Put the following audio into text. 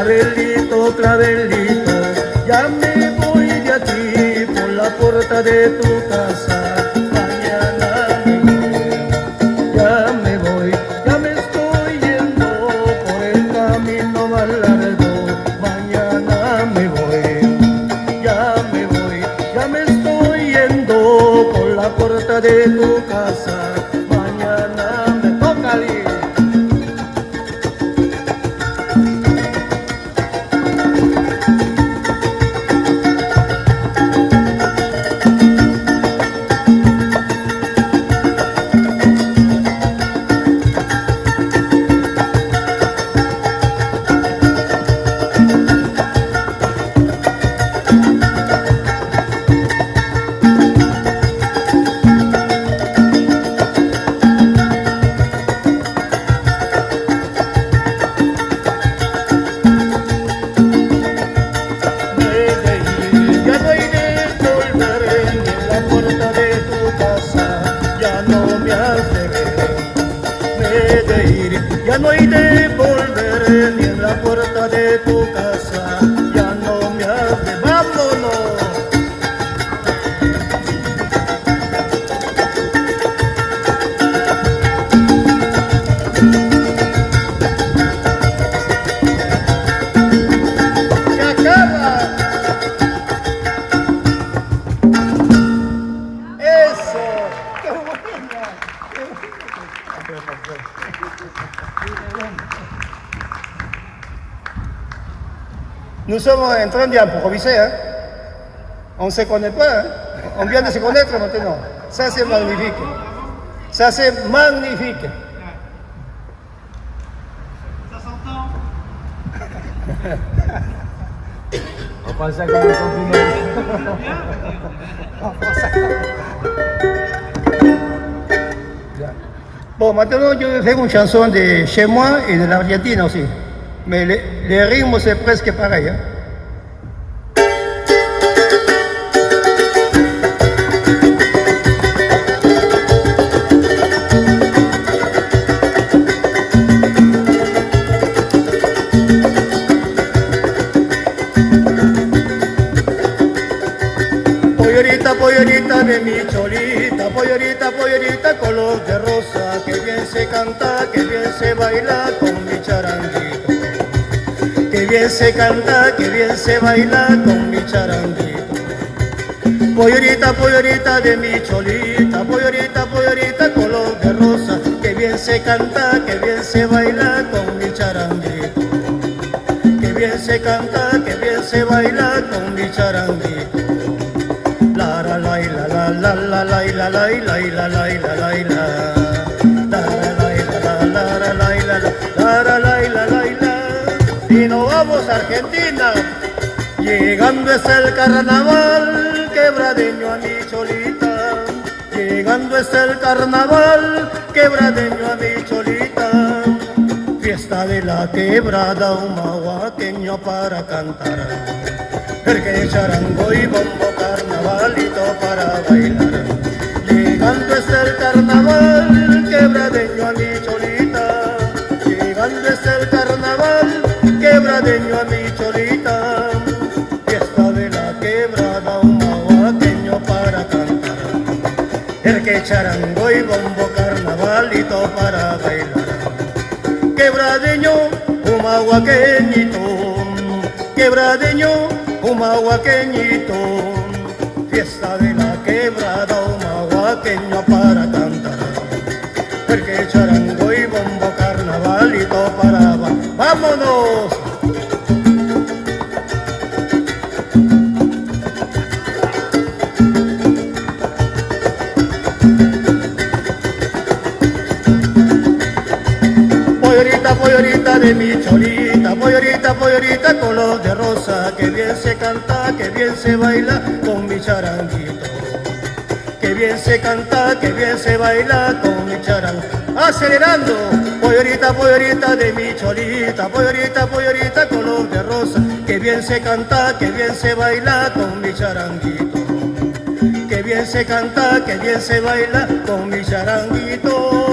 clavelito, clavelito, ya me voy de aquí por la puerta de tu casa. Mañana me voy, ya me voy, ya me estoy yendo por el camino más largo. Mañana me voy, ya me voy, ya me estoy yendo por la puerta de tu casa. Mañana me toca ir. Ya no hay de volver ni en la puerta de tu casa, ya no me has de vámonos. Se acaba. Eso. Qué buena. Nous sommes en train d'improviser, hein? On ne se connaît pas, hein? On vient de se connaître maintenant. Ça c'est magnifique. Ça c'est magnifique. Ça s'entend. On prend ça comme un compliment. Bon, maintenant je vais faire une chanson de chez moi et de l'Argentine aussi. Mais les rythmes c'est presque pareil, hein? Pollerita de mi cholita, pollerita color de rosa, que bien se canta, que bien se baila con mi charanguito. Que bien se canta, que bien se baila con mi charanguito. Pollerita de mi cholita, pollerita color de rosa, que bien se canta, que bien se baila con mi charanguito. Que bien se canta, que bien se baila con mi charanguito. La la la la la la la la la la la la la la. Y nos vamos a Argentina, llegando es el carnaval quebradeño a mi cholita. Llegando es el carnaval quebradeño a mi cholita. Fiesta de la quebrada, un mahuaqueño para cantar. El que charango y bombo, carnavalito para bailar. Llegando es el carnaval quebradeño a mi cholita. Llegando es el carnaval quebradeño a mi cholita. Fiesta de la quebrada, un mahuaqueño para cantar. El que charango y bombo, carnavalito para bailar. Quebradeño, un mahuaqueñito. Quebradeño, un mahuaqueñito, fiesta de la quebrada, un mahuaqueño para cantar. Porque charango y bombo, carnavalito para ¡vámonos! Pollerita de mi cholita, pollerita color de rosa, que bien se canta, que bien se baila con mi charanguito. Que bien se canta, que bien se baila con mi charanguito. Acelerando, pollerita de mi cholita, pollerita color de rosa, que bien se canta, que bien se baila con mi charanguito. Que bien se canta, que bien se baila con mi charanguito.